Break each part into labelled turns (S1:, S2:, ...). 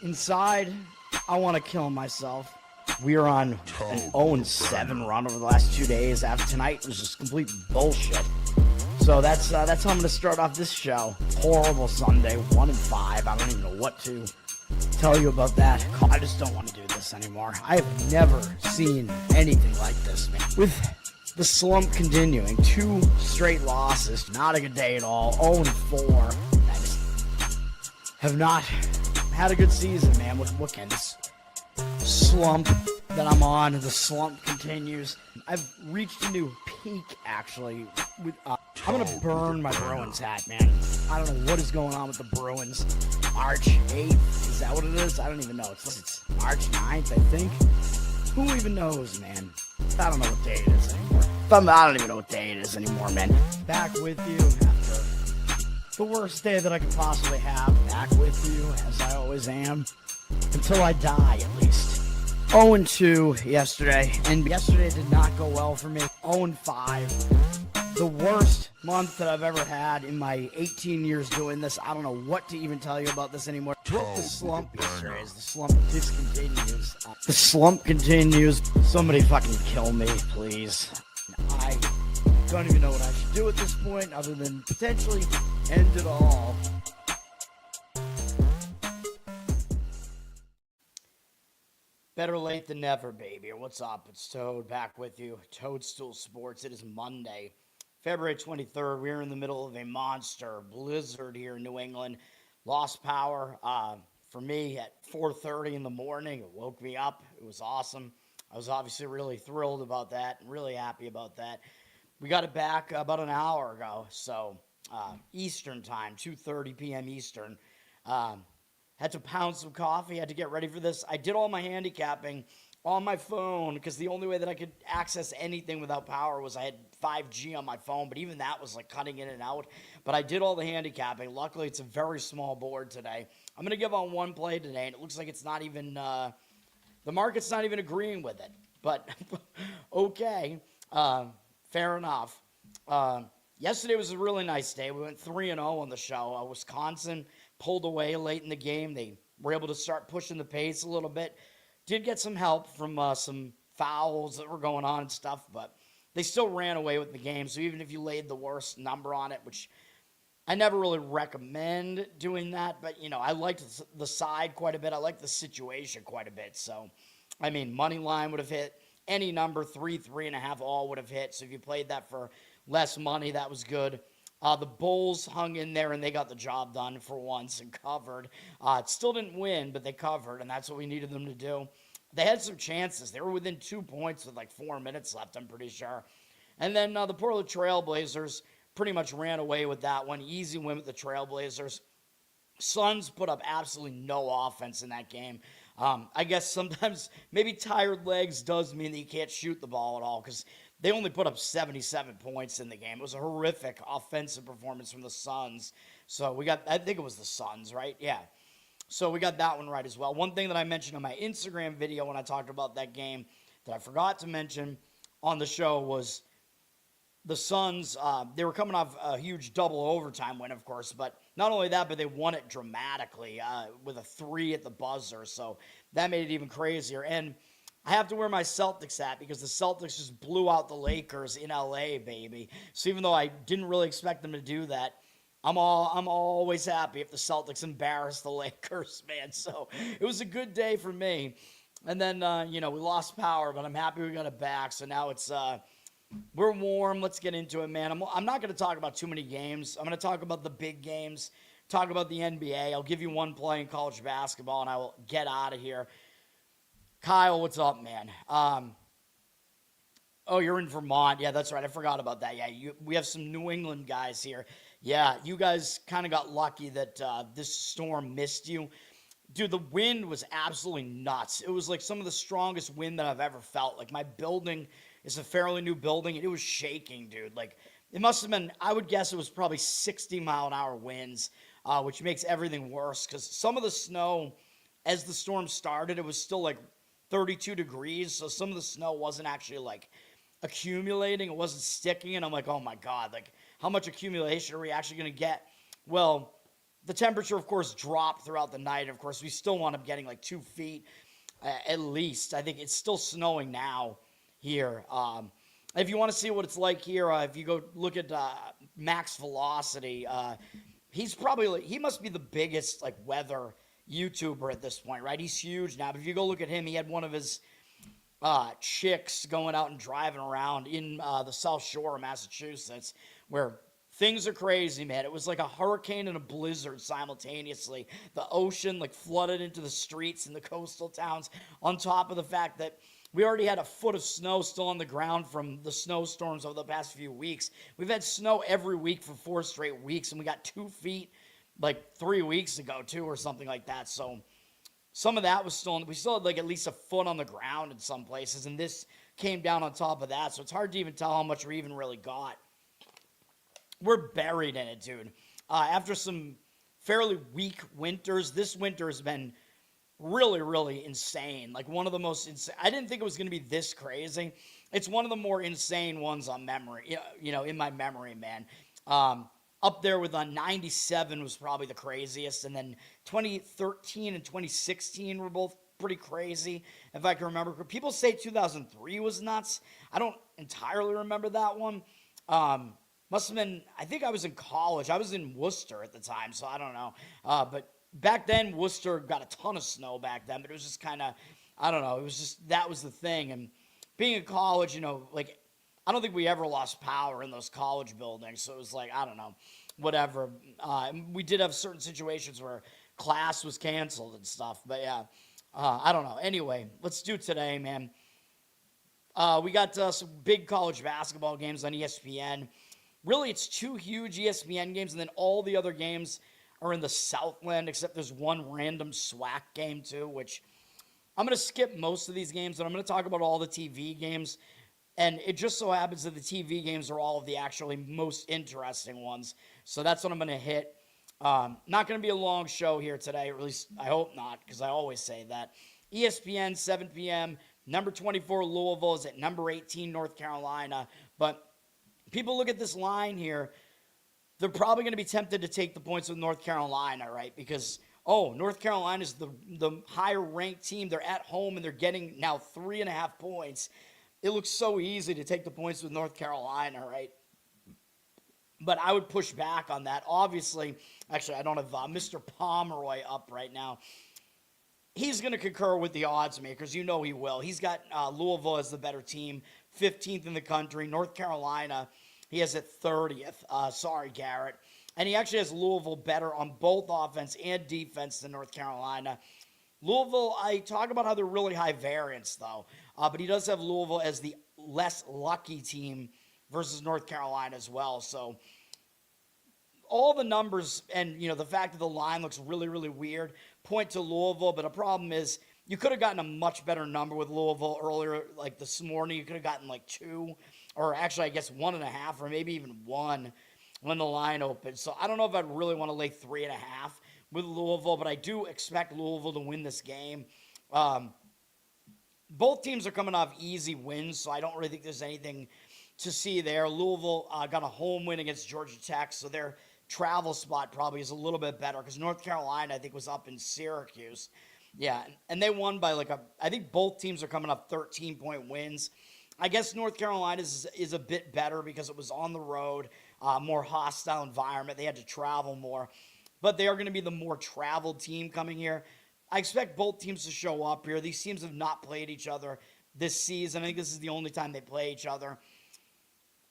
S1: Inside, I want to kill myself. We are on an 0-7 run over the last 2 days. After tonight, it was just complete bullshit. So that's how I'm going to start off this show. Horrible Sunday, 1-5. I don't even know what to tell you about that. I just don't want to do this anymore. I have never seen anything like this, man. With the slump continuing, 2 straight losses, not a good day at all. 0-4. I just have not had a good season, man. What can this slump that I'm on? The slump continues. I've reached a new peak, actually. I'm gonna burn my Bruins hat, man. I don't know what is going on with the Bruins. March 8th, is that what it is? I don't even know. It's March 9th, I think. Who even knows, man? I don't know what day it is anymore. I don't even know what day it is anymore, man. Back with you after the worst day that I could possibly have. Back with you, as I always am. Until I die, at least. 0-2 yesterday, and yesterday did not go well for me. 0-5. The worst month that I've ever had in my 18 years doing this. I don't know what to even tell you about this anymore. Broke the slump yesterday as the slump discontinues. The slump continues. Somebody fucking kill me, please. I don't even know what I should do at this point other than potentially end it all. Better late than never, baby. What's up? It's Toad back with you. Toadstool Sports. It is Monday, February 23rd. We're in the middle of a monster blizzard here in New England. Lost power for me at 4:30 in the morning. It woke me up. It was awesome. I was obviously really thrilled about that and really happy about that. We got it back about an hour ago, so Eastern time, 2:30 p.m. Eastern. Had to pound some coffee, had to get ready for this. I did all my handicapping on my phone because the only way that I could access anything without power was I had 5G on my phone, but even that was like cutting in and out. But I did all the handicapping. Luckily, it's a very small board today. I'm going to give on one play today, and it looks like it's not even, the market's not even agreeing with it. But, okay, fair enough. Yesterday was a really nice day. We went 3-0 on the show. Wisconsin pulled away late in the game. They were able to start pushing the pace a little bit. Did get some help from some fouls that were going on and stuff, but they still ran away with the game. So even if you laid the worst number on it, which I never really recommend doing that, but, you know, I liked the side quite a bit. I liked the situation quite a bit. So, I mean, money line would have hit. Any number, 3.5, all would have hit. So if you played that for less money, that was good. The Bulls hung in there, and they got the job done for once and covered. It still didn't win, but they covered, and that's what we needed them to do. They had some chances. They were within 2 points with like 4 minutes left, I'm pretty sure. And then the Portland Trailblazers pretty much ran away with that one. Easy win with the Trailblazers. Suns put up absolutely no offense in that game. I guess sometimes maybe tired legs does mean that you can't shoot the ball at all because they only put up 77 points in the game. It was a horrific offensive performance from the Suns. So I think it was the Suns, right? Yeah. So we got that one right as well. One thing that I mentioned on my Instagram video when I talked about that game that I forgot to mention on the show was the Suns. They were coming off a huge double overtime win, of course, but not only that, but they won it dramatically with a 3 at the buzzer. So that made it even crazier. And I have to wear my Celtics hat because the Celtics just blew out the Lakers in LA, baby. So even though I didn't really expect them to do that, I'm always happy if the Celtics embarrass the Lakers, man. So it was a good day for me. And then, we lost power, but I'm happy we got it back. So now it's, we're warm. Let's get into it, man. I'm not going to talk about too many games. I'm going to talk about the big games, talk about the NBA. I'll give you one play in college basketball, and I will get out of here. Kyle, what's up, man? Oh, you're in Vermont. Yeah, that's right. I forgot about that. Yeah, we have some New England guys here. Yeah, you guys kind of got lucky that this storm missed you. Dude, the wind was absolutely nuts. It was like some of the strongest wind that I've ever felt. Like, my building is a fairly new building, and it was shaking, dude. Like, it must have been, I would guess it was probably 60-mile-an-hour winds, which makes everything worse because some of the snow, as the storm started, it was still like 32 degrees, so some of the snow wasn't actually like accumulating, it wasn't sticking, and I'm like, oh my god, like how much accumulation are we actually going to get? Well, The temperature, of course, dropped throughout the night. Of course, we still wound up getting like 2 feet at least. I think it's still snowing now here. If you want to see what it's like here, if you go look at max velocity, he must be the biggest like weather YouTuber at this point, right? He's huge now. But if you go look at him, he had one of his chicks going out and driving around in the South Shore of Massachusetts, where things are crazy, man. It was like a hurricane and a blizzard simultaneously. The ocean like flooded into the streets in the coastal towns, on top of the fact that we already had a foot of snow still on the ground from the snowstorms over the past few weeks. We've had snow every week for 4 straight weeks, and we got 2 feet like 3 weeks ago, too, or something like that. So some of that was still, we still had like at least a foot on the ground in some places, and this came down on top of that. So it's hard to even tell how much we even really got. We're buried in it, dude. After some fairly weak winters, this winter has been really, really insane. Like one of the most insane. I didn't think it was going to be this crazy. It's one of the more insane ones on memory, in my memory, man. Up there with 97 was probably the craziest. And then 2013 and 2016 were both pretty crazy, if I can remember. People say 2003 was nuts. I don't entirely remember that one. Must have been, I think I was in college. I was in Worcester at the time, so I don't know. But back then, Worcester got a ton of snow back then, but it was just kind of, I don't know. It was just, that was the thing. And being in college, like, I don't think we ever lost power in those college buildings. So it was like, I don't know, whatever. We did have certain situations where class was canceled and stuff. But yeah, I don't know. Anyway, let's do today, man. We got some big college basketball games on ESPN. Really, it's 2 huge ESPN games, and then all the other games are in the Southland, except there's one random SWAC game, too, which I'm going to skip most of these games, and I'm going to talk about all the TV games. And it just so happens that the TV games are all of the actually most interesting ones. So that's what I'm going to hit. Not going to be a long show here today, or at least I hope not, because I always say that. ESPN, 7 p.m., number 24, Louisville is at number 18, North Carolina. But people look at this line here, they're probably going to be tempted to take the points with North Carolina, right? Because, North Carolina is the higher-ranked team. They're at home, and they're getting now 3.5 points. It looks so easy to take the points with North Carolina, right? But I would push back on that. Obviously, actually, I don't have Mr. Pomeroy up right now. He's going to concur with the odds makers. You know he will. He's got Louisville as the better team, 15th in the country. North Carolina, he has it 30th. Sorry, Garrett. And he actually has Louisville better on both offense and defense than North Carolina. Louisville, I talk about how they're really high variance, though. But he does have Louisville as the less lucky team versus North Carolina as well. So all the numbers and, the fact that the line looks really, really weird point to Louisville. But a problem is you could have gotten a much better number with Louisville earlier, like this morning. You could have gotten like 2, or actually, I guess 1.5, or maybe even 1 when the line opened. So I don't know if I'd really want to lay 3.5 with Louisville, but I do expect Louisville to win this game. Both teams are coming off easy wins, so I don't really think there's anything to see there. Louisville got a home win against Georgia Tech, so their travel spot probably is a little bit better because North Carolina, I think, was up in Syracuse. Yeah, and they won by I think both teams are coming up 13-point wins. I guess North Carolina is a bit better because it was on the road, more hostile environment. They had to travel more. But they are going to be the more traveled team coming here. I expect both teams to show up here. These teams have not played each other this season. I think this is the only time they play each other.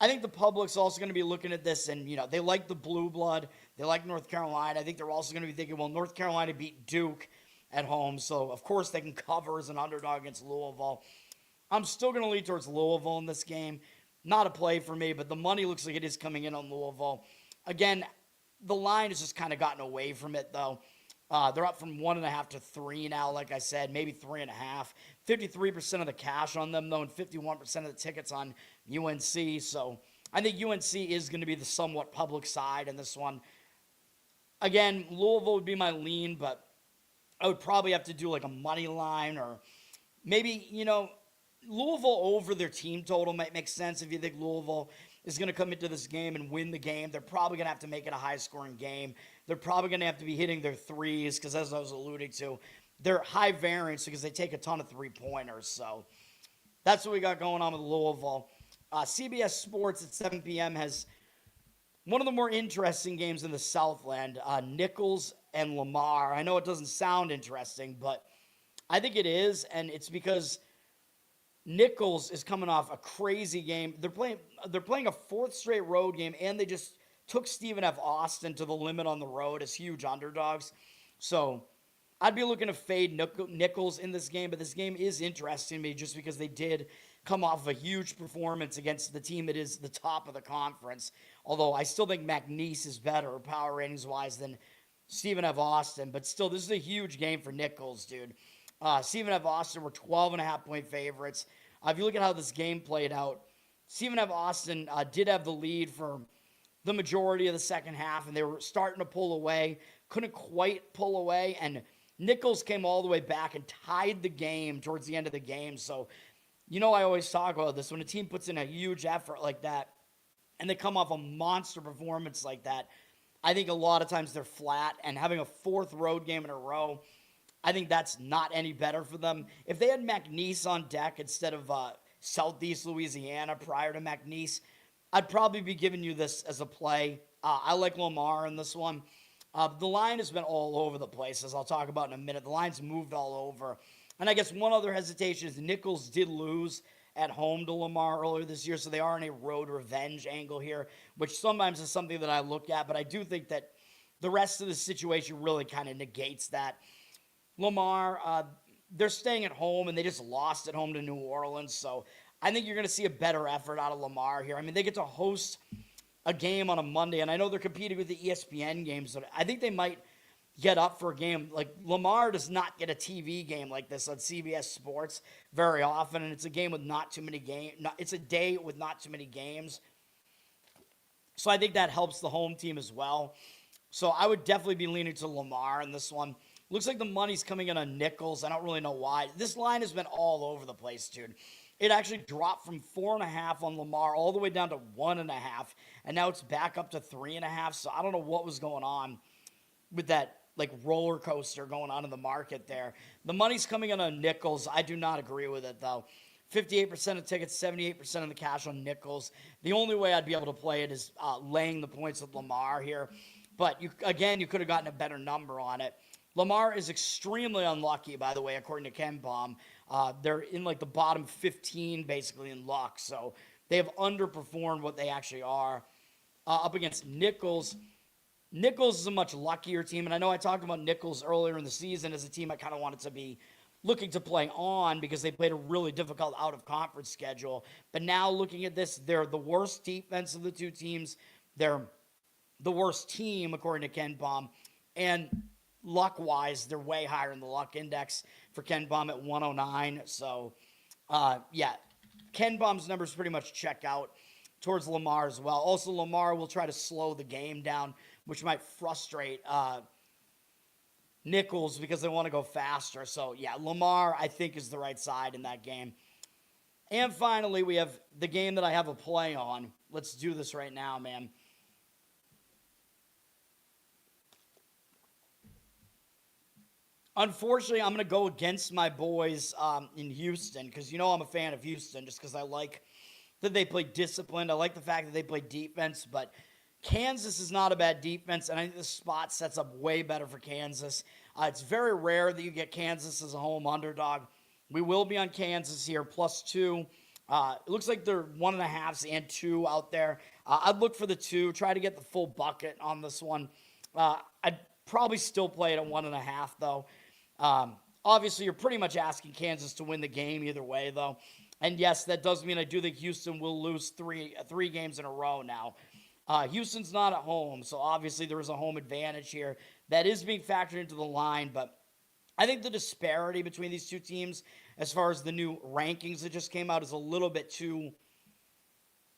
S1: I think the public's also going to be looking at this, and, they like the blue blood. They like North Carolina. I think they're also going to be thinking, well, North Carolina beat Duke at home, so, of course, they can cover as an underdog against Louisville. I'm still going to lean towards Louisville in this game. Not a play for me, but the money looks like it is coming in on Louisville. Again, the line has just kind of gotten away from it, though. They're up from 1.5 to 3 now, like I said, maybe 3.5. 53% of the cash on them, though, and 51% of the tickets on UNC. So I think UNC is going to be the somewhat public side in this one. Again, Louisville would be my lean, but I would probably have to do like a money line, or maybe, Louisville over their team total might make sense if you think Louisville is going to come into this game and win the game. They're probably going to have to make it a high-scoring game. They're probably going to have to be hitting their threes because, as I was alluding to, they're high variance because they take a ton of three-pointers. So that's what we got going on with Louisville. CBS Sports at 7 p.m. has one of the more interesting games in the Southland, Nicholls and Lamar. I know it doesn't sound interesting, but I think it is, and it's because Nicholls is coming off a crazy game. They're playing a fourth straight road game, and they just took Stephen F. Austin to the limit on the road as huge underdogs. So I'd be looking to fade Nicholls in this game, but this game is interesting to me just because they did come off of a huge performance against the team that is the top of the conference. Although I still think McNeese is better power ratings-wise than Stephen F. Austin, but still, this is a huge game for Nicholls, dude. Stephen F. Austin were 12.5-point favorites. If you look at how this game played out, Stephen F. Austin did have the lead for the majority of the second half, and they were starting to pull away, couldn't quite pull away, and Nicholls came all the way back and tied the game towards the end of the game. So, I always talk about this. When a team puts in a huge effort like that, and they come off a monster performance like that, I think a lot of times they're flat, and having a fourth road game in a row, I think that's not any better for them. If they had McNeese on deck instead of Southeast Louisiana prior to McNeese, I'd probably be giving you this as a play. I like Lamar in this one. The line has been all over the place, as I'll talk about in a minute. The line's moved all over. And I guess one other hesitation is Nicholls did lose at home to Lamar earlier this year, so they are in a road revenge angle here, which sometimes is something that I look at, but I do think that the rest of the situation really kind of negates that. Lamar, they're staying at home, and they just lost at home to New Orleans, so I think you're going to see a better effort out of Lamar here. I mean, they get to host a game on a Monday, and I know they're competing with the ESPN games, but I think they might get up for a game. Like, Lamar does not get a TV game like this on CBS Sports very often, and it's a game with not too many games. It's a day with not too many games. So I think that helps the home team as well. So I would definitely be leaning to Lamar in this one. Looks like the money's coming in on Nicholls. I don't really know why. This line has been all over the place, dude. It actually dropped from 4.5 on Lamar all the way down to 1.5, and now it's back up to 3.5. So I don't know what was going on with that roller coaster going on in the market there. The money's coming in on Nicholls. I do not agree with it though. 58% of tickets, 78% of the cash on Nicholls. The only way I'd be able to play it is laying the points with Lamar here. But you could have gotten a better number on it. Lamar is extremely unlucky, by the way, according to Ken Baum. They're in the bottom 15 basically in luck. So they have underperformed what they actually are. Up against Nicholls. Nicholls is a much luckier team, and I know I talked about Nicholls earlier in the season as a team I kind of wanted to be looking to play on because they played a really difficult out-of-conference schedule. But now looking at this, they're the worst defense of the two teams. They're the worst team, according to Ken Baum. And luck-wise, they're way higher in the luck index for Ken Baum at 109. So, Ken Baum's numbers pretty much check out towards Lamar as well. Also, Lamar will try to slow the game down, which might frustrate Nicholls because they want to go faster. So, Lamar, I think, is the right side in that game. And finally, we have the game that I have a play on. Let's do this right now, man. Unfortunately, I'm going to go against my boys in Houston because, I'm a fan of Houston just because I like that they play disciplined. I like the fact that they play defense, but Kansas is not a bad defense, and I think this spot sets up way better for Kansas. It's very rare that you get Kansas as a home underdog. We will be on Kansas here, +2. It looks like they're 1.5s and 2 out there. I'd look for the 2, try to get the full bucket on this one. I'd probably still play it at 1.5, though. Obviously, you're pretty much asking Kansas to win the game either way, though. And yes, that does mean I do think Houston will lose three games in a row now. Houston's not at home, so obviously there is a home advantage here. That is being factored into the line, but I think the disparity between these two teams as far as the new rankings that just came out is a little bit too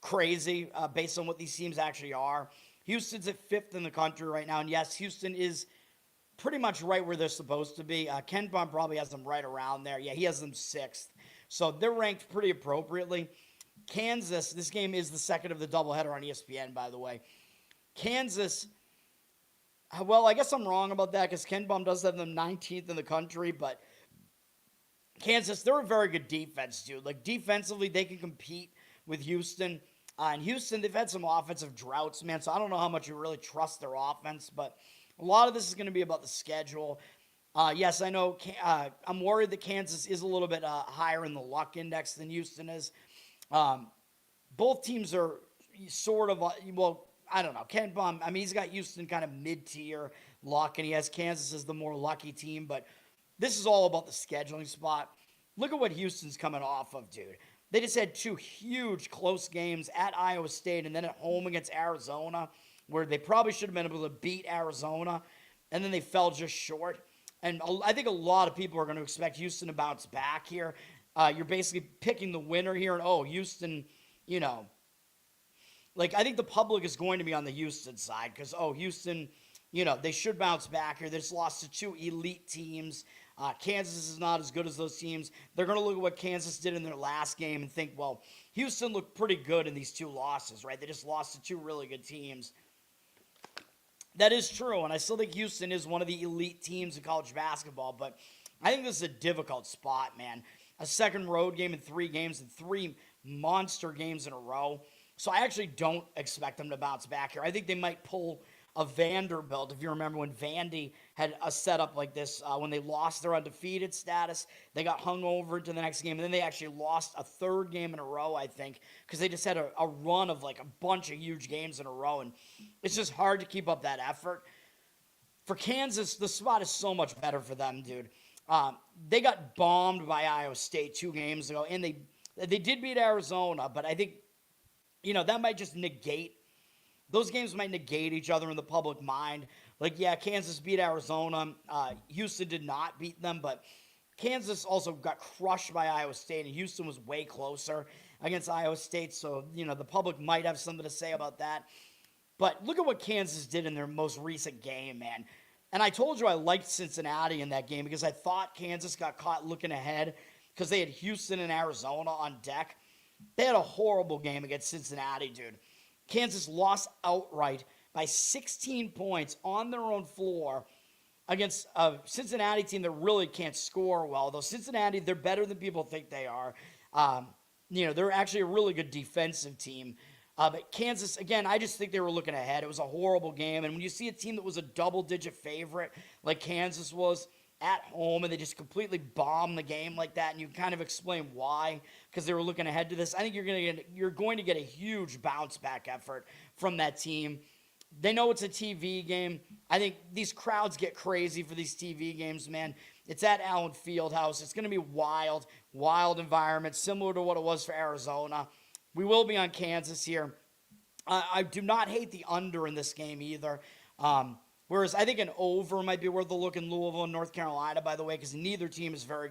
S1: crazy based on what these teams actually are. Houston's at 5th in the country right now, and yes, Houston is pretty much right where they're supposed to be. Ken Baum probably has them right around there. Yeah, he has them 6th. So they're ranked pretty appropriately. Kansas, this game is the second of the doubleheader on ESPN, by the way. Kansas, well, I guess I'm wrong about that because Ken Bum does have them 19th in the country, but Kansas, they're a very good defense, dude. Like, defensively, they can compete with Houston. And Houston, they've had some offensive droughts, man, so I don't know how much you really trust their offense, but a lot of this is going to be about the schedule. Yes, I know I'm worried that Kansas is a little bit higher in the luck index than Houston is. Both teams are sort of, well, I don't know. Ken Bum, I mean, he's got Houston kind of mid-tier luck, and he has Kansas as the more lucky team, but this is all about the scheduling spot. Look at what Houston's coming off of, dude. They just had two huge close games at Iowa State and then at home against Arizona, where they probably should have been able to beat Arizona, and then they fell just short. And I think a lot of people are going to expect Houston to bounce back here. You're basically picking the winner here, and Houston, like, I think the public is going to be on the Houston side because, Houston, they should bounce back here. They just lost to two elite teams. Kansas is not as good as those teams. They're going to look at what Kansas did in their last game and think, well, Houston looked pretty good in these two losses, right? They just lost to two really good teams. That is true, and I still think Houston is one of the elite teams in college basketball, but I think this is a difficult spot, man. A second road game in 3 games and 3 monster games in a row. So I actually don't expect them to bounce back here. I think they might pull a Vanderbilt. If you remember when Vandy had a setup like this, when they lost their undefeated status, they got hung over into the next game, and then they actually lost a third game in a row, I think, because they just had a run of like a bunch of huge games in a row, and it's just hard to keep up that effort. For Kansas, the spot is so much better for them, dude. They got bombed by Iowa State 2 games ago, and they did beat Arizona, but I think, that might just negate. Those games might negate each other in the public mind. Like, yeah, Kansas beat Arizona. Houston did not beat them, but Kansas also got crushed by Iowa State, and Houston was way closer against Iowa State, so, the public might have something to say about that. But look at what Kansas did in their most recent game, man. And I told you I liked Cincinnati in that game because I thought Kansas got caught looking ahead because they had Houston and Arizona on deck. They had a horrible game against Cincinnati, dude. Kansas lost outright by 16 points on their own floor against a Cincinnati team that really can't score well. Though Cincinnati, they're better than people think they are. They're actually a really good defensive team. But Kansas, again, I just think they were looking ahead. It was a horrible game. And when you see a team that was a double-digit favorite like Kansas was at home and they just completely bombed the game like that, and you kind of explain why, because they were looking ahead to this, I think you're going to get a huge bounce-back effort from that team. They know it's a TV game. I think these crowds get crazy for these TV games, man. It's at Allen Fieldhouse. It's going to be wild environment, similar to what it was for Arizona. We will be on Kansas here. I do not hate the under in this game either. Whereas I think an over might be worth a look in Louisville and North Carolina, by the way, because neither team is very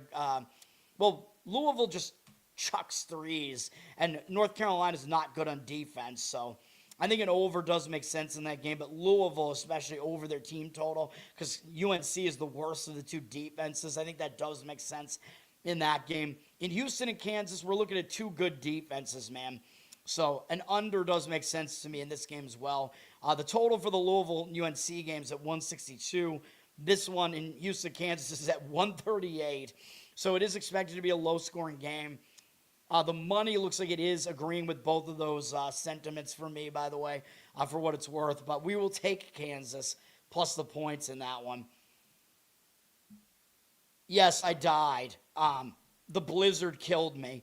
S1: Louisville just chucks threes, and North Carolina is not good on defense. So I think an over does make sense in that game, but Louisville, especially over their team total, because UNC is the worst of the two defenses. I think that does make sense in that game. In Houston and Kansas, we're looking at 2 good defenses, man. So an under does make sense to me in this game as well. The total for the Louisville UNC games at 162. This one in Houston, Kansas is at 138. So it is expected to be a low-scoring game. The money looks like it is agreeing with both of those sentiments for me, by the way, for what it's worth. But we will take Kansas plus the points in that one. Yes, I died. The blizzard killed me.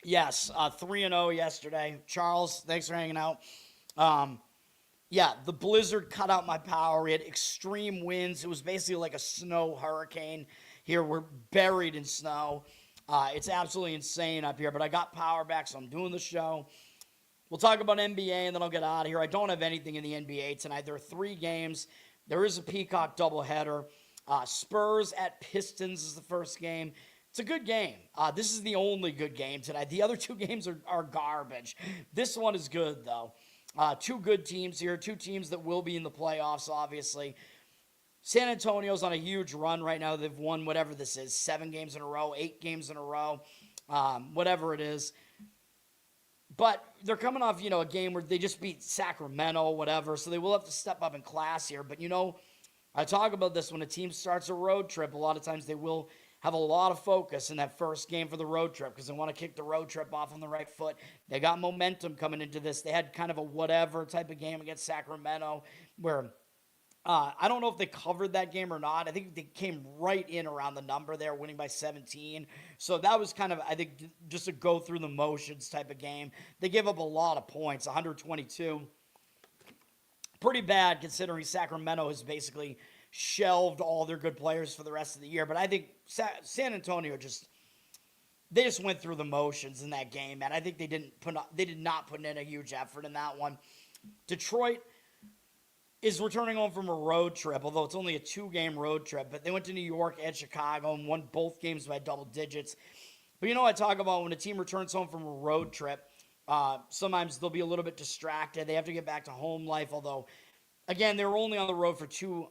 S1: Yes, 3-0 yesterday. Charles, thanks for hanging out. The blizzard cut out my power. We had extreme winds. It was basically like a snow hurricane. Here we're buried in snow. It's absolutely insane up here, but I got power back, so I'm doing the show. We'll talk about NBA, and then I'll get out of here. I don't have anything in the NBA tonight. There are 3 games. There is a Peacock doubleheader. Spurs at Pistons is the first game. It's a good game. This is the only good game tonight. The other 2 games are garbage. This one is good, though. 2 good teams here, 2 teams that will be in the playoffs, obviously. San Antonio's on a huge run right now. They've won whatever this is, 7 games in a row, 8 games in a row. whatever it is. But they're coming off, a game where they just beat Sacramento, whatever, so they will have to step up in class here. But, I talk about this when a team starts a road trip. A lot of times they will have a lot of focus in that first game for the road trip because they want to kick the road trip off on the right foot. They got momentum coming into this. They had kind of a whatever type of game against Sacramento where I don't know if they covered that game or not. I think they came right in around the number there, winning by 17. So that was kind of, I think, just a go through the motions type of game. They gave up a lot of points, 122. Pretty bad considering Sacramento has basically shelved all their good players for the rest of the year. But I think San Antonio they just went through the motions in that game, man. I think they did not put in a huge effort in that one. Detroit is returning home from a road trip, although it's only a 2-game road trip. But they went to New York and Chicago and won both games by double digits. But I talk about when a team returns home from a road trip, sometimes they'll be a little bit distracted. They have to get back to home life, although, again, they were only on the road for two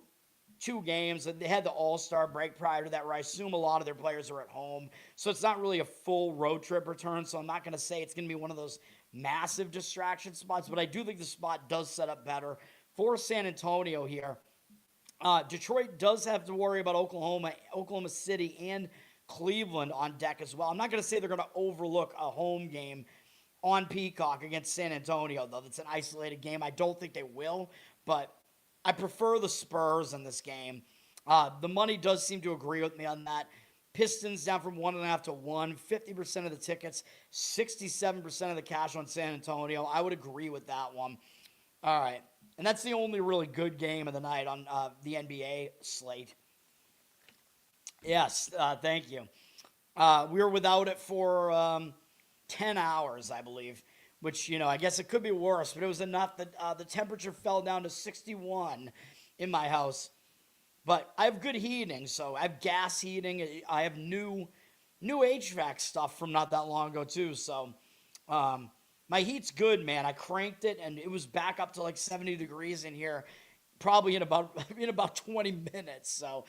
S1: games. They had the All-Star break prior to that, where I assume a lot of their players are at home. So it's not really a full road trip return, so I'm not going to say it's going to be one of those massive distraction spots, but I do think the spot does set up better for San Antonio here. Detroit does have to worry about Oklahoma City, and Cleveland on deck as well. I'm not going to say they're going to overlook a home game on Peacock against San Antonio, though. That's an isolated game. I don't think they will, but I prefer the Spurs in this game. The money does seem to agree with me on that. Pistons down from 1.5 to 1, 50% of the tickets, 67% of the cash on San Antonio. I would agree with that one. All right. And that's the only really good game of the night on the NBA slate. Yes, thank you. We were without it for 10 hours, I believe, which, I guess it could be worse, but it was enough that the temperature fell down to 61 in my house. But I have good heating, so I have gas heating. I have new HVAC stuff from not that long ago, too, so my heat's good, man. I cranked it, and it was back up to like 70 degrees in here, probably in about 20 minutes, so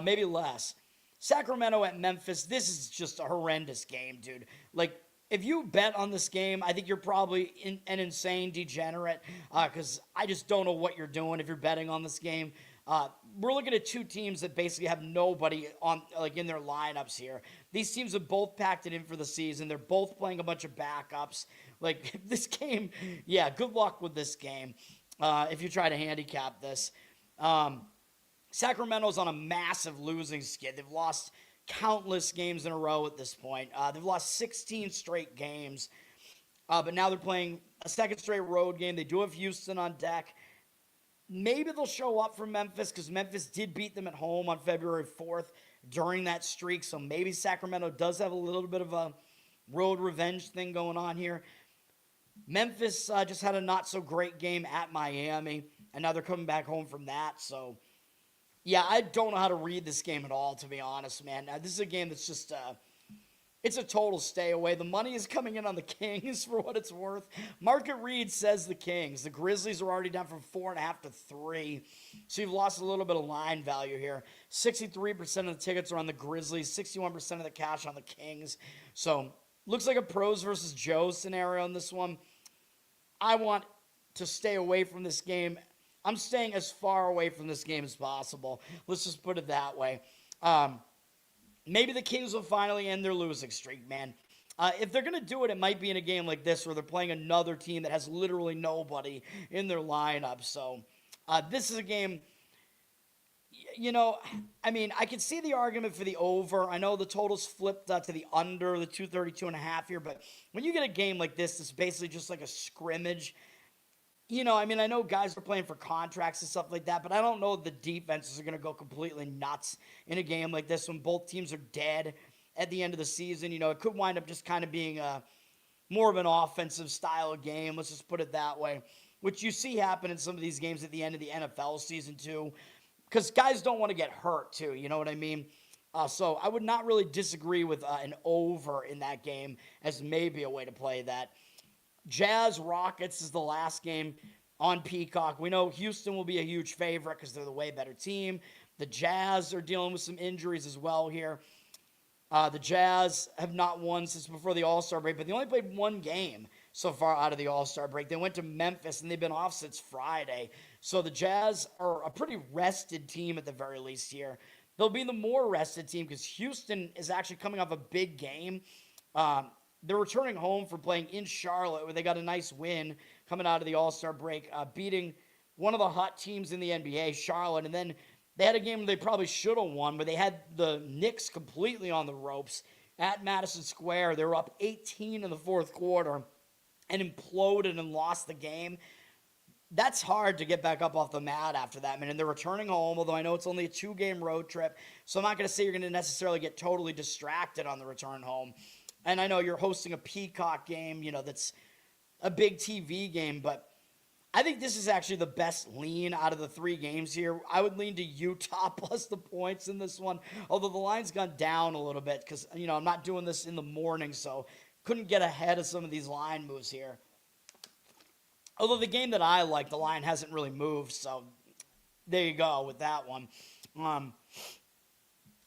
S1: maybe less. Sacramento at Memphis, this is just a horrendous game, dude. Like, if you bet on this game, I think you're probably an insane degenerate because I just don't know what you're doing if you're betting on this game. We're looking at two teams that basically have nobody in their lineups here. These teams have both packed it in for the season. They're both playing a bunch of backups. Like, this game, yeah, good luck with this game if you try to handicap this. Sacramento's on a massive losing skid. They've lost countless games in a row at this point. They've lost 16 straight games, but now they're playing a second straight road game. They do have Houston on deck. Maybe they'll show up for Memphis because Memphis did beat them at home on February 4th during that streak, so maybe Sacramento does have a little bit of a road revenge thing going on here. Memphis just had a not-so-great game at Miami, and now they're coming back home from that, so yeah, I don't know how to read this game at all, to be honest, man. This is a game that's just, it's a total stay away. The money is coming in on the Kings for what it's worth. Market read says the Kings. The Grizzlies are already down from 4.5 to 3, so you've lost a little bit of line value here. 63% of the tickets are on the Grizzlies, 61% of the cash on the Kings. So, looks like a pros versus Joes scenario in this one. I want to stay away from this game. I'm staying as far away from this game as possible. Let's just put it that way. Maybe the Kings will finally end their losing streak, man. If they're going to do it, it might be in a game like this where they're playing another team that has literally nobody in their lineup. So this is a game, I can see the argument for the over. I know the total's flipped to the under, the 232.5 here, but when you get a game like this, it's basically just like a scrimmage. I know guys are playing for contracts and stuff like that, but I don't know if the defenses are going to go completely nuts in a game like this when both teams are dead at the end of the season. It could wind up just kind of being more of an offensive style game. Let's just put it that way, which you see happen in some of these games at the end of the NFL season too, because guys don't want to get hurt too. You know what I mean? So I would not really disagree with an over in that game as maybe a way to play that. Jazz Rockets is the last game on Peacock. We know Houston will be a huge favorite because they're the way better team. The Jazz are dealing with some injuries as well here. The Jazz have not won since before the All-Star break, but they only played one game so far out of the All-Star break. They went to Memphis, and they've been off since Friday. So the Jazz are a pretty rested team at the very least here. They'll be the more rested team because Houston is actually coming off a big game. They're returning home from playing in Charlotte, where they got a nice win coming out of the All-Star break, beating one of the hot teams in the NBA, Charlotte, and then they had a game they probably should have won, but they had the Knicks completely on the ropes at Madison Square. They were up 18 in the fourth quarter and imploded and lost the game. That's hard to get back up off the mat after that, man. And they're returning home, although I know it's only a 2-game road trip, so I'm not going to say you're going to necessarily get totally distracted on the return home. And I know you're hosting a Peacock game, that's a big TV game, but I think this is actually the best lean out of the 3 games here. I would lean to Utah plus the points in this one, although the line's gone down a little bit because, I'm not doing this in the morning, so couldn't get ahead of some of these line moves here. Although the game that I like, the line hasn't really moved, so there you go with that one.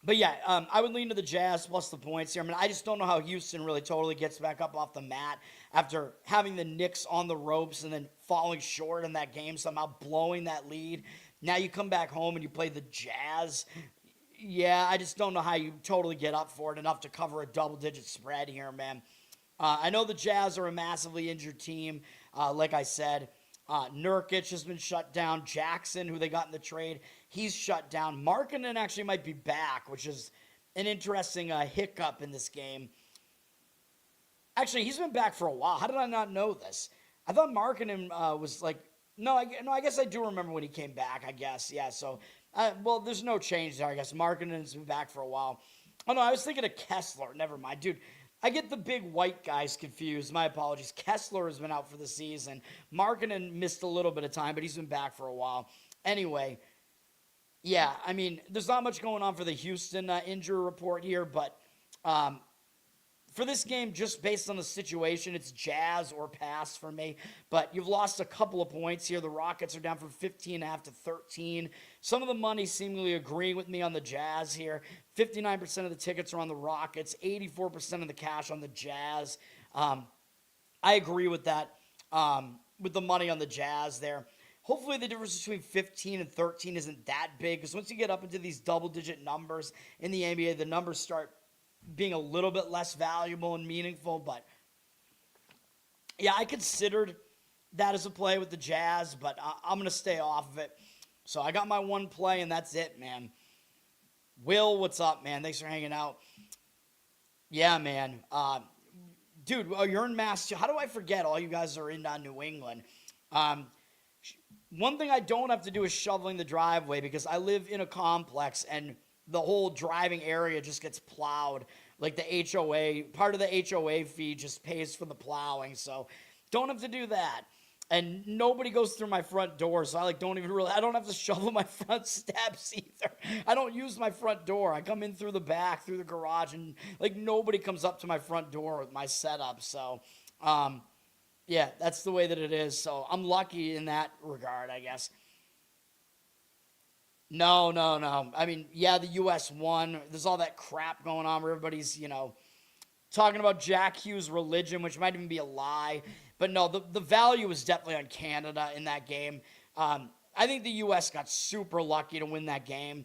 S1: But yeah, I would lean to the Jazz plus the points here. I mean, I just don't know how Houston really totally gets back up off the mat after having the Knicks on the ropes and then falling short in that game, somehow blowing that lead. Now you come back home and you play the Jazz. Yeah, I just don't know how you totally get up for it enough to cover a double-digit spread here, man. I know the Jazz are a massively injured team, like I said. Nurkic has been shut down. Jackson, who they got in the trade, he's shut down. Markkanen actually might be back, which is an interesting hiccup in this game. Actually, he's been back for a while. How did I not know this? I thought Markkanen was like... No, I guess I do remember when he came back, I guess. Yeah, so... well, there's no change there, I guess. Markkanen's been back for a while. Oh, no, I was thinking of Kessler. Never mind. Dude, I get the big white guys confused. My apologies. Kessler has been out for the season. Markkanen missed a little bit of time, but he's been back for a while. Anyway, yeah, I mean, there's not much going on for the Houston injury report here, but for this game, just based on the situation, it's Jazz or pass for me. But you've lost a couple of points here. The Rockets are down from 15.5 to 13. Some of the money seemingly agreeing with me on the Jazz here. 59% of the tickets are on the Rockets. 84% of the cash on the Jazz. I agree with that, with the money on the Jazz there. Hopefully the difference between 15 and 13 isn't that big, because once you get up into these double-digit numbers in the NBA, the numbers start being a little bit less valuable and meaningful. But yeah, I considered that as a play with the Jazz, but I'm going to stay off of it. So I got my one play, and that's it, man. Will, what's up, man? Thanks for hanging out. Yeah, man. Dude, you're in Mass. How do I forget all you guys are in New England? One thing I don't have to do is shoveling the driveway, because I live in a complex, and the whole driving area just gets plowed. Like the HOA, part of the HOA fee just pays for the plowing. So don't have to do that. And nobody goes through my front door. So I I don't have to shovel my front steps either. I don't use my front door. I come in through the back, through the garage, and nobody comes up to my front door with my setup. So, yeah, that's the way that it is. So I'm lucky in that regard, I guess. No. I mean, yeah, the U.S. won. There's all that crap going on where everybody's, talking about Jack Hughes' religion, which might even be a lie. But no, the value was definitely on Canada in that game. I think the U.S. got super lucky to win that game.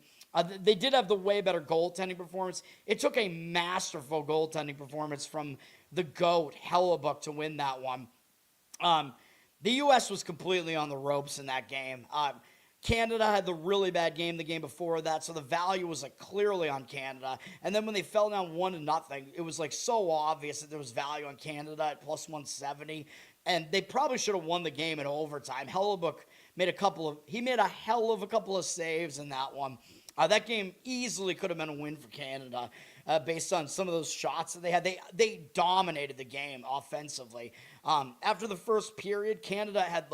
S1: They did have the way better goaltending performance. It took a masterful goaltending performance from the GOAT, Hellebuck, to win that one. The U.S. was completely on the ropes in that game. Canada had the really bad game the game before that, so the value was clearly on Canada. And then when they fell down 1-0, it was so obvious that there was value on Canada at plus 170. And they probably should have won the game in overtime. Hellebuck made a hell of a couple of saves in that one. That game easily could have been a win for Canada based on some of those shots that they had. They dominated the game offensively. After the first period, Canada had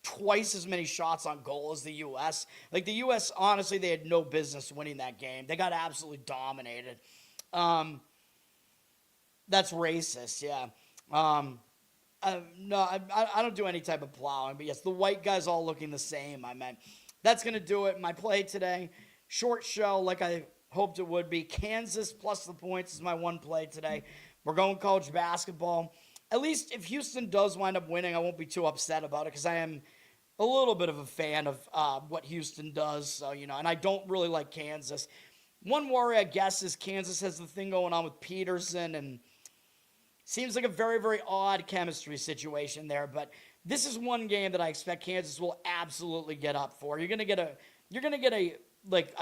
S1: twice as many shots on goal as the U.S. The U.S., honestly, they had no business winning that game. They got absolutely dominated. That's racist, yeah. No, I don't do any type of plowing, but yes, the white guys all looking the same, I meant. That's going to do it. My play today, short show like I Hoped it would be. Kansas plus the points is my one play today. We're going college basketball. At least if Houston does wind up winning, I won't be too upset about it because I am a little bit of a fan of what Houston does. So, and I don't really like Kansas. One worry, I guess, is Kansas has the thing going on with Peterson, and seems like a very, very odd chemistry situation there. But this is one game that I expect Kansas will absolutely get up for. You're gonna get a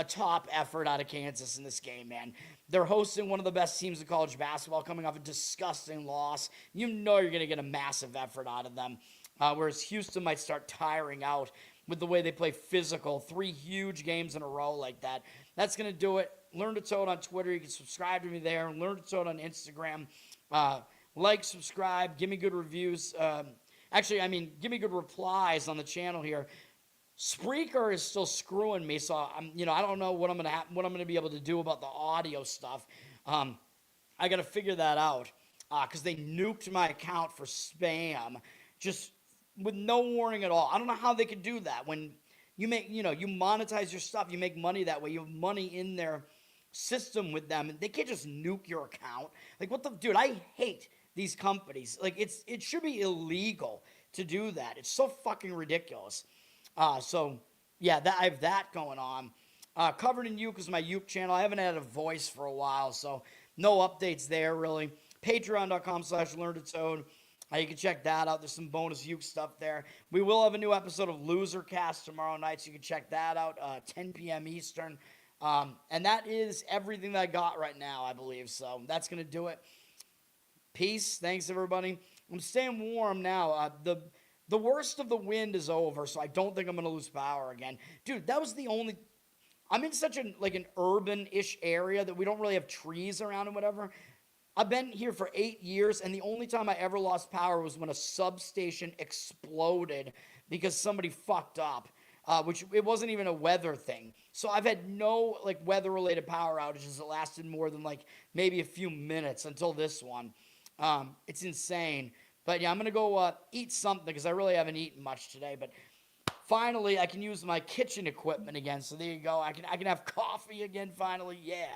S1: top effort out of Kansas in this game, man. They're hosting one of the best teams in college basketball, coming off a disgusting loss. You're going to get a massive effort out of them, whereas Houston might start tiring out with the way they play physical. 3 huge games in a row like that. That's going to do it. Learn to Toad on Twitter. You can subscribe to me there. Learn to Toad on Instagram. Like, subscribe, give me good reviews. Give me good replies on the channel here. Spreaker is still screwing me, so I don't know what I'm gonna be able to do about the audio stuff. I gotta figure that out because they nuked my account for spam, just with no warning at all. I don't know how they could do that when you make you monetize your stuff, you make money that way. You have money in their system with them, and they can't just nuke your account. Like, what the dude? I hate these companies. Like, it should be illegal to do that. It's so fucking ridiculous. So yeah, I have that going on. Covered in Uke is my Uke channel. I haven't had a voice for a while, so no updates there really. Patreon.com/LearnToToad. You can check that out. There's some bonus Uke stuff there. We will have a new episode of Loser Cast tomorrow night, so you can check that out. 10 p.m. Eastern. And that is everything that I got right now, I believe. So that's gonna do it. Peace. Thanks, everybody. I'm staying warm now. The worst of the wind is over, so I don't think I'm going to lose power again. Dude, that was the only... I'm in such an urban-ish area that we don't really have trees around and whatever. I've been here for 8 years, and the only time I ever lost power was when a substation exploded because somebody fucked up, which it wasn't even a weather thing. So I've had no, weather-related power outages that lasted more than, maybe a few minutes until this one. It's insane. But yeah, I'm going to go eat something because I really haven't eaten much today. But finally, I can use my kitchen equipment again. So there you go. I can have coffee again finally. Yeah.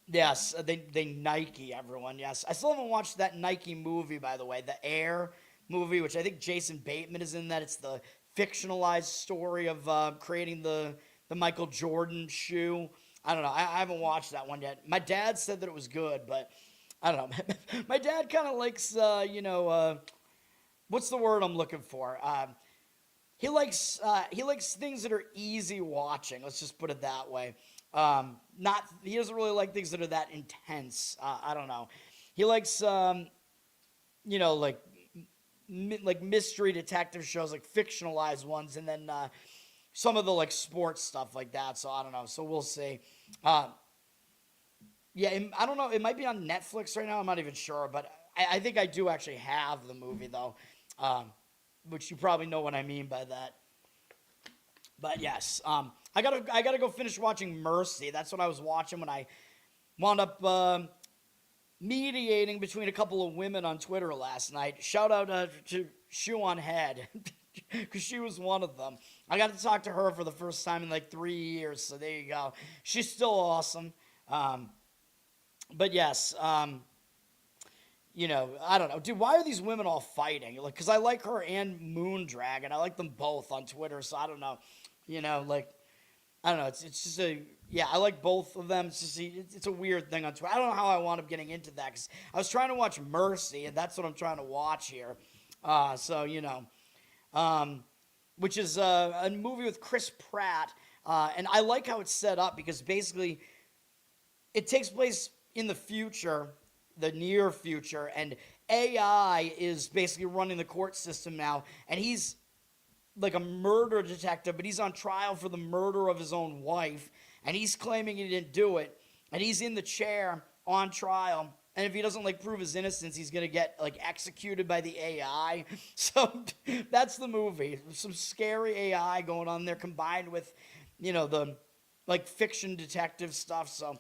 S1: Yes, they Nike, everyone. Yes. I still haven't watched that Nike movie, by the way. The Air movie, which I think Jason Bateman is in that. It's the fictionalized story of creating the Michael Jordan shoe. I don't know. I haven't watched that one yet. My dad said that it was good, but... I don't know. My dad kind of likes, what's the word I'm looking for? He likes things that are easy watching. Let's just put it that way. He doesn't really like things that are that intense. I don't know. He likes, mystery detective shows, fictionalized ones, and then some of the sports stuff like that. So I don't know. So we'll see. Yeah, I don't know. It might be on Netflix right now. I'm not even sure, but I think I do actually have the movie though, which you probably know what I mean by that. But yes, I gotta go finish watching Mercy. That's what I was watching when I wound up mediating between a couple of women on Twitter last night. Shout out to Shoe on Head because she was one of them. I got to talk to her for the first time in 3 years. So there you go. She's still awesome. But yes, I don't know. Dude, why are these women all fighting? Because I like her and Moondragon. I like them both on Twitter, so I don't know. I don't know. It's just I like both of them. It's just, it's a weird thing on Twitter. I don't know how I wound up getting into that, because I was trying to watch Mercy, and that's what I'm trying to watch here. Which is a movie with Chris Pratt, and I like how it's set up, because basically it takes place in the future, the near future, and AI is basically running the court system now, and he's like a murder detective, but he's on trial for the murder of his own wife, and he's claiming he didn't do it, and he's in the chair on trial, and if he doesn't prove his innocence, he's gonna get executed by the AI. So that's the movie. Some scary AI going on there, combined with the fiction detective stuff. So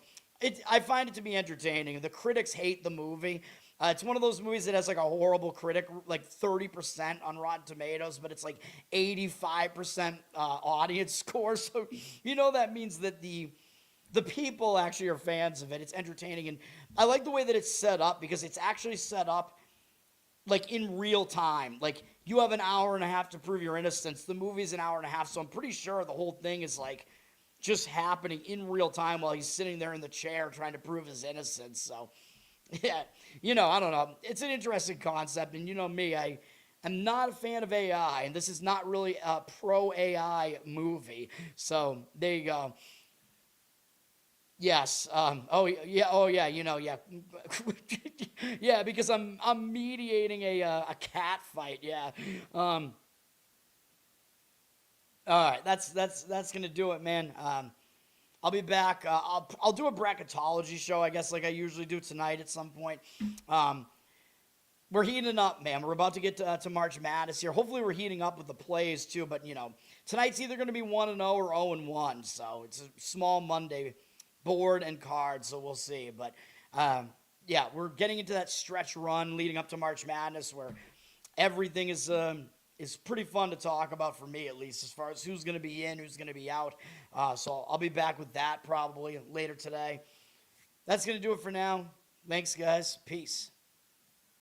S1: I find it to be entertaining. The critics hate the movie. It's one of those movies that has like a horrible critic, like 30% on Rotten Tomatoes, but it's like 85% audience score. So that means that the people actually are fans of it. It's entertaining, and I like the way that it's set up because it's actually set up like in real time. Like you have an hour and a half to prove your innocence. The movie's an hour and a half, so I'm pretty sure the whole thing is like just happening in real time while he's sitting there in the chair trying to prove his innocence. So yeah, I don't know. It's an interesting concept, and me, I am not a fan of AI, and this is not really a pro AI movie. So there you go. Yes. Oh yeah. Oh yeah. Yeah. Yeah. Because I'm mediating a cat fight. Yeah. All right. That's gonna do it, man. I'll be back. I'll do a bracketology show, I guess, like I usually do tonight at some point. Um, we're heating up, man. We're about to get to March Madness here. Hopefully, we're heating up with the plays too. But tonight's either going to be 1-0 or 0-1. So it's a small Monday board and card. So we'll see. But yeah, we're getting into that stretch run leading up to March Madness where everything is pretty fun to talk about for me, at least, as far as who's going to be in, who's going to be out. So I'll be back with that probably later today. That's going to do it for now. Thanks, guys. Peace.